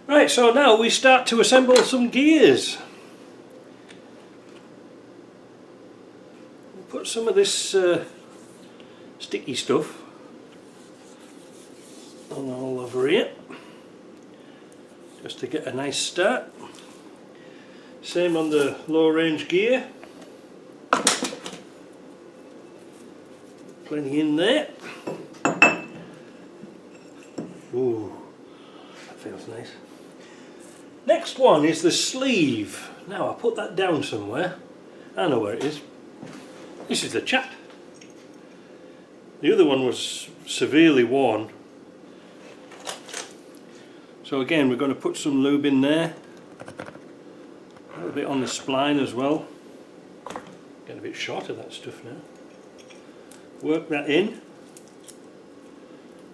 Right, so now we start to assemble some gears. We'll put some of this sticky stuff on all over here, just to get a nice start. Same on the low range gear. Plenty in there. Ooh, that feels nice. Next one is the sleeve. Now I'll put that down somewhere. I know where it is. This is the chap. The other one was severely worn. So again, we're going to put some lube in there. A little bit on the spline as well. Getting a bit short of that stuff now. Work that in.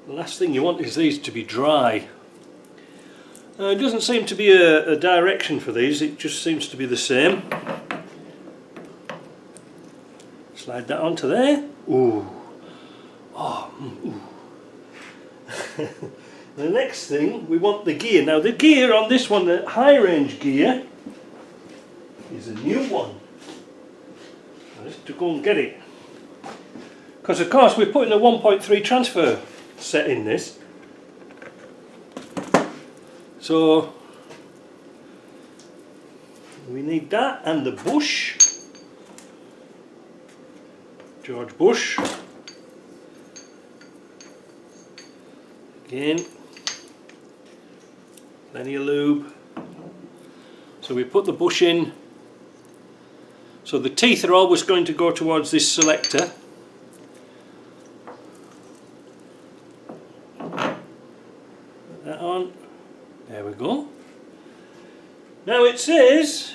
The last thing you want is these to be dry. It doesn't seem to be a direction for these, it just seems to be the same. Slide that onto there. Ooh. Oh, ooh. The next thing, we want the gear. Now the gear on this one, the high range gear, is a new one. I just to go and get it. Because of course we're putting a 1.3 transfer set in this. So we need that and the bush. George Bush. Again, plenty of lube. So we put the bush in. So the teeth are always going to go towards this selector. Put that on. There we go. Now it says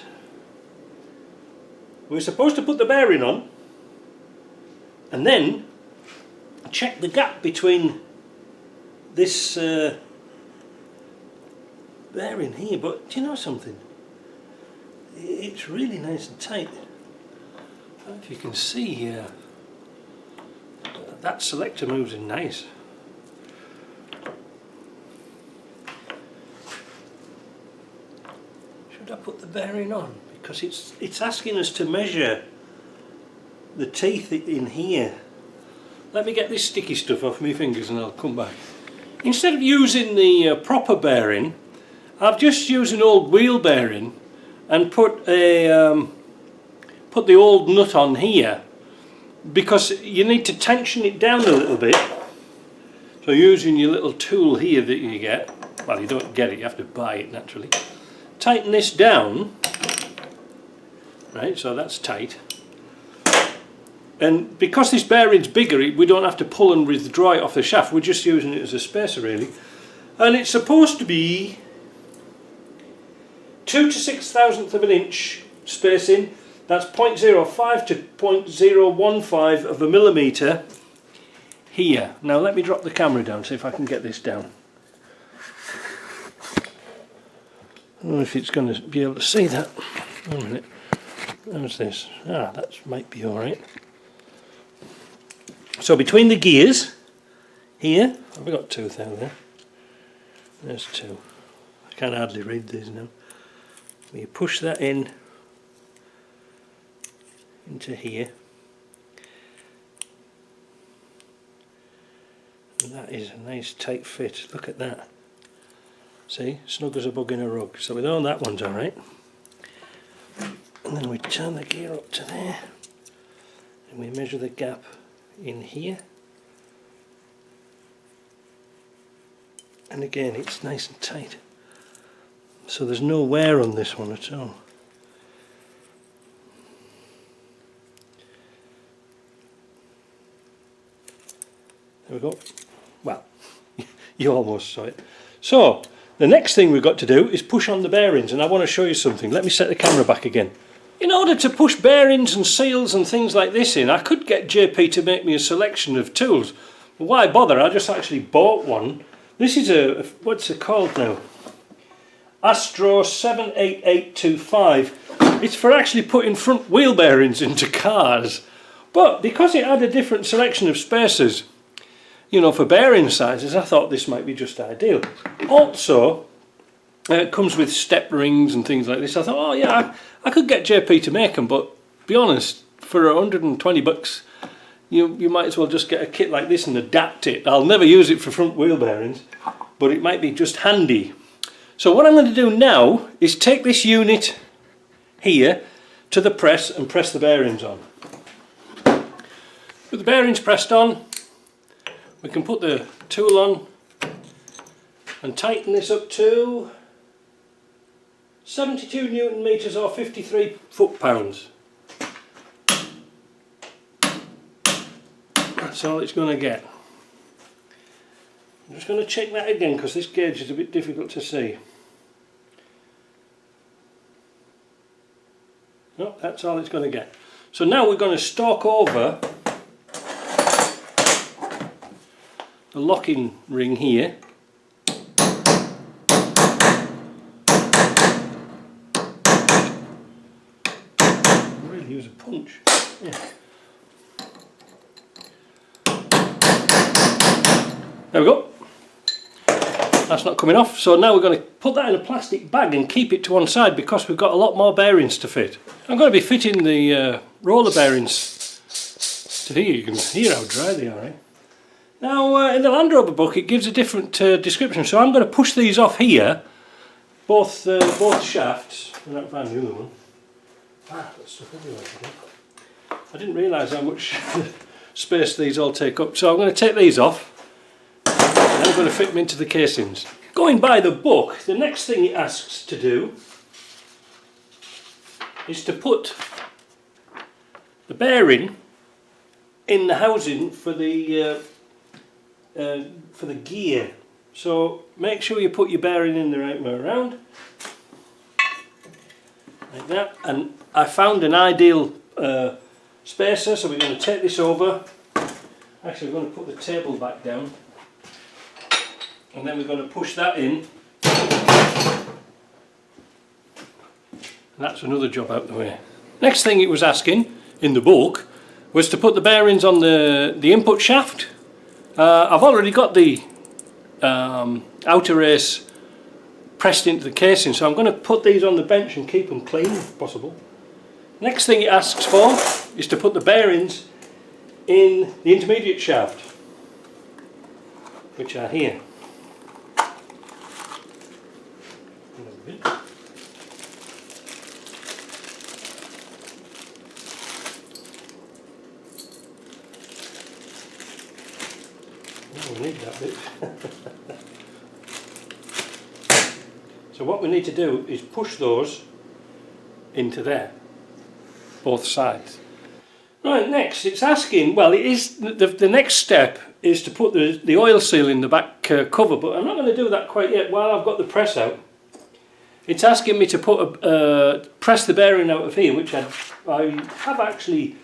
we're supposed to put the bearing on and then check the gap between this bearing here, but do you know something? It's really nice and tight. I don't know if you can see here. That selector moves in nice. Should I put the bearing on? Because it's asking us to measure the teeth in here. Let me get this sticky stuff off my fingers and I'll come back. Instead of using the proper bearing, I've just used an old wheel bearing and put the old nut on here, because you need to tension it down a little bit. So using your little tool here that you get, well, you don't get it, you have to buy it naturally. Tighten this down, right, so that's tight. And because this bearing's bigger, we don't have to pull and withdraw it off the shaft, we're just using it as a spacer really. And it's supposed to be 2 to 6,000th of an inch spacing. That's 0.05 to 0.015 of a millimetre here. Now let me drop the camera down, see if I can get this down. I don't know if it's going to be able to see that. Wait a minute. How's this? Ah, that might be alright. So between the gears here, have we got two down there? There's two. I can hardly read these now. You push that in into here, and that is a nice tight fit. Look at that. See, snug as a bug in a rug. So we know that one's alright. And then we turn the gear up to there, and we measure the gap in here. And again, it's nice and tight. So there's no wear on this one at all. There we go. Well, you almost saw it. So the next thing we've got to do is push on the bearings, and I want to show you something. Let me set the camera back again. In order to push bearings and seals and things like this in, I could get JP to make me a selection of tools. But why bother? I just actually bought one. This is a what's it called now? Astro 78825. It's for actually putting front wheel bearings into cars. But because it had a different selection of spacers, you know, for bearing sizes, I thought this might be just ideal. Also, It comes with step rings and things like this. I thought, oh yeah, I could get JP to make them, but be honest, for $120, you might as well just get a kit like this and adapt it. I'll never use it for front wheel bearings, but it might be just handy. So what I'm going to do now is take this unit here to the press and press the bearings on. With the bearings pressed on, we can put the tool on and tighten this up to 72 Newton meters or 53 foot-pounds. That's all it's going to get. I'm just going to check that again because this gauge is a bit difficult to see. No, that's all it's going to get. So now we're going to stalk over the locking ring here. Really use a punch. Yeah. There we go. That's not coming off. So now we're going to put that in a plastic bag and keep it to one side because we've got a lot more bearings to fit. I'm going to be fitting the roller bearings to here. You can hear how dry they are, eh? Now in the Land Rover book it gives a different description, so I'm going to push these off here, both shafts. I don't find the other one. That's stuff everywhere today. I didn't realise how much space these all take up, so I'm going to take these off and I'm going to fit them into the casings. Going by the book, the next thing it asks to do is to put the bearing in the housing for the gear. So make sure you put your bearing in the right way around, like that. And I found an ideal spacer, so we're going to take this over. Actually, we're going to put the table back down, and then we're going to push that in. And that's another job out the way. Next thing it was asking in the book was to put the bearings on the input shaft. I've already got the outer race pressed into the casing, so I'm going to put these on the bench and keep them clean if possible. Next thing it asks for is to put the bearings in the intermediate shaft, which are here. We need that bit. So what we need to do is push those into there, both sides. Right, next it's asking, well, it is the next step is to put the oil seal in the back cover, but I'm not going to do that quite yet while I've got the press out. It's asking me to put press the bearing out of here, which I have actually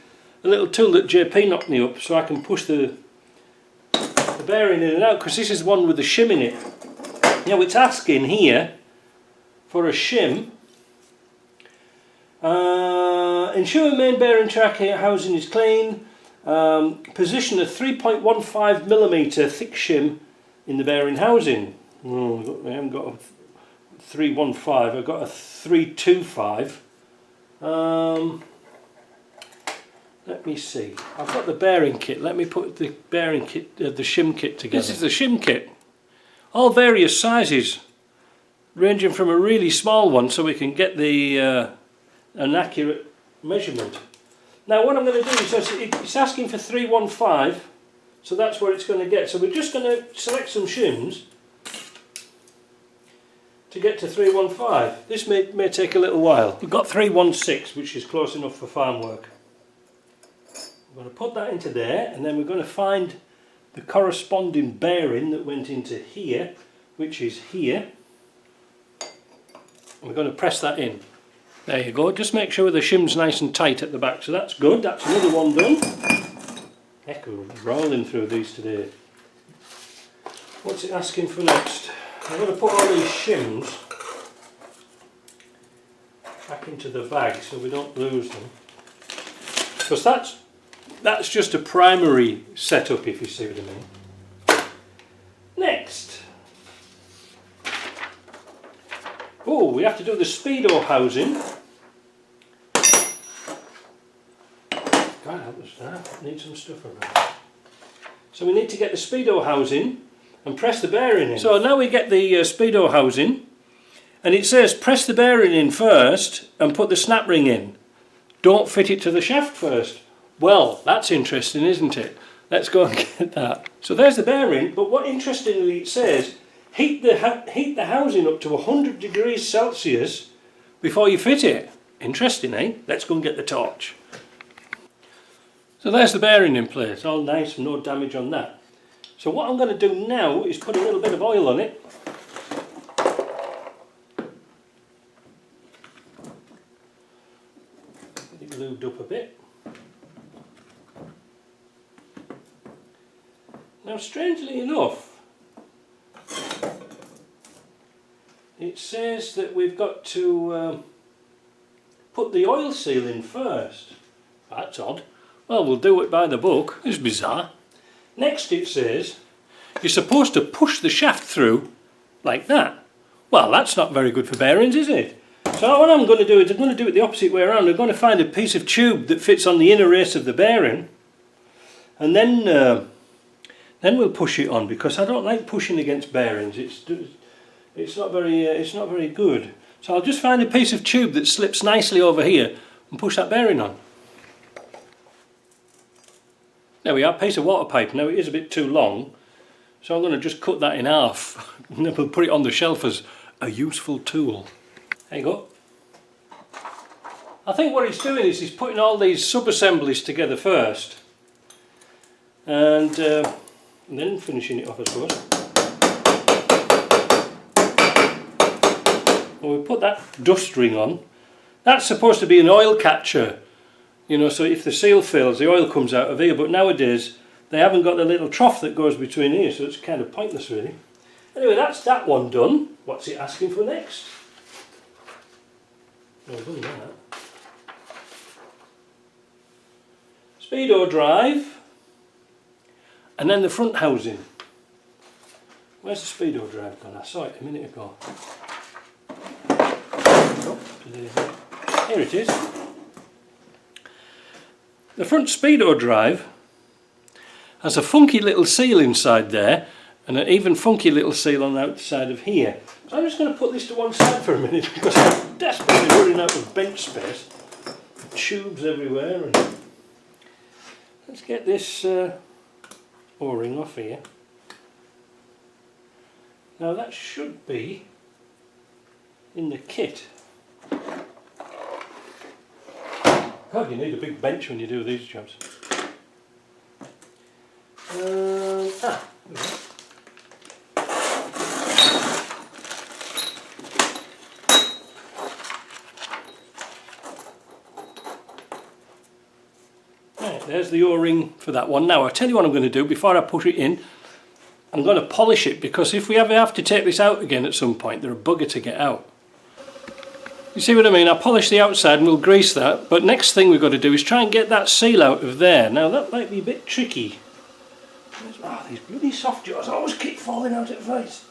a little tool that JP knocked me up, so I can push the bearing in and out, because this is the one with the shim in it. Now it's asking here for a shim. Ensure main bearing track housing is clean. Position a 3.15mm thick shim in the bearing housing. Oh, I haven't got a 315, I've got a 325. Let me see. I've got the bearing kit. Let me put the bearing kit, the shim kit together. This is the shim kit. All various sizes, ranging from a really small one, so we can get the an accurate measurement. Now, what I'm going to do is it's asking for 315, so that's where it's going to get. So we're just going to select some shims to get to 315. This may take a little while. We've got 316, which is close enough for farm work. We're going to put that into there, and then we're going to find the corresponding bearing that went into here, which is here. We're going to press that in. There you go. Just make sure the shim's nice and tight at the back. So that's good. That's another one done. Heck, we're rolling through these today. What's it asking for next? I'm going to put all these shims back into the bag so we don't lose them. Because that's just a primary setup, if you see what I mean. Oh, we have to do the speedo housing. God help us, that needs some stuff around. So we need to get the speedo housing and press the bearing in. So now we get the speedo housing, and it says press the bearing in first and put the snap ring in. Don't fit it to the shaft first. Well, that's interesting, isn't it? Let's go and get that. So there's the bearing, but what interestingly it says, heat the housing up to 100 degrees Celsius before you fit it. Interesting, eh? Let's go and get the torch. So there's the bearing in place, all nice, no damage on that. So what I'm going to do now is put a little bit of oil on it. Get it lubed up a bit. Now strangely enough, it says that we've got to put the oil seal in first. That's odd. Well, we'll do it by the book. It's bizarre. Next it says you're supposed to push the shaft through like that. Well, that's not very good for bearings, is it? So what I'm going to do is I'm going to do it the opposite way around. I'm going to find a piece of tube that fits on the inner race of the bearing, and then we'll push it on, because I don't like pushing against bearings. It's not very good. So I'll just find a piece of tube that slips nicely over here and push that bearing on. There we are, piece of water pipe. Now it is a bit too long, so I'm going to just cut that in half and then we'll put it on the shelf as a useful tool. There you go. I think what he's doing is he's putting all these sub-assemblies together first and then finishing it off, I suppose. Well, we put that dust ring on. That's supposed to be an oil catcher. You know, so if the seal fails, the oil comes out of here, but nowadays they haven't got the little trough that goes between here, so it's kind of pointless really. Anyway, that's that one done. What's it asking for next? Oh, we've done that. Speedo drive, and then the front housing. Where's the speedo drive gone? I saw it a minute ago. Oh, here it is. The front speedo drive has a funky little seal inside there, and an even funky little seal on the outside of here. So I'm just going to put this to one side for a minute because I'm desperately running out of bench space. Tubes everywhere. And let's get this O-ring off here. Now that should be in the kit. God, you need a big bench when you do these jobs. Right, there's the O-ring for that one. Now I'll tell you what I'm going to do before I put it in. I'm going to polish it, because if we ever have to take this out again at some point, they're a bugger to get out. You see what I mean? I'll polish the outside and we'll grease that, but next thing we've got to do is try and get that seal out of there. Now that might be a bit tricky. Oh, these bloody soft jaws always keep falling out at the face.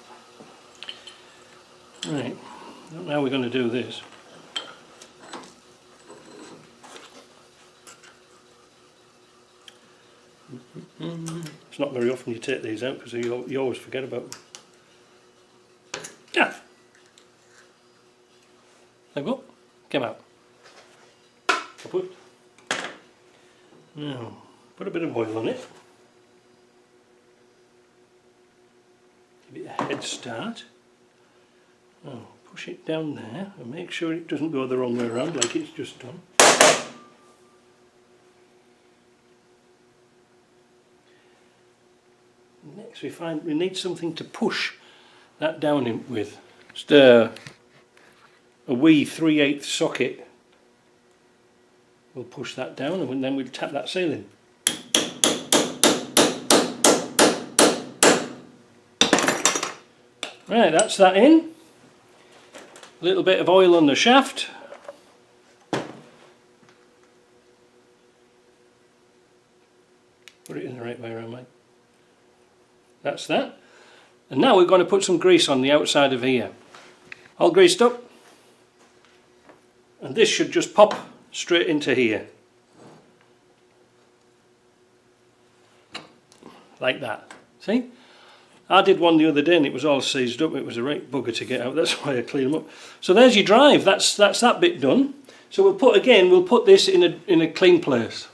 Right, now we're going to do this. It's not very often you take these out because you always forget about them. Yeah. There we go. Came out. Kaput. Now, put a bit of oil on it. Give it a head start. Now, push it down there and make sure it doesn't go the wrong way around like it's just done. Next we find we need something to push that down in with. Just a wee 3/8 socket. We'll push that down and then we'll tap that seal in. Right, that's that in. A little bit of oil on the shaft. Put it in the right way around, mate. That's that. And now we're going to put some grease on the outside of here. all greased up, and this should just pop straight into here like that. See, I did one the other day and it was all seized up. It was a right bugger to get out. That's why I clean them up. So there's your drive. That's that bit done. So we'll put this in a clean place.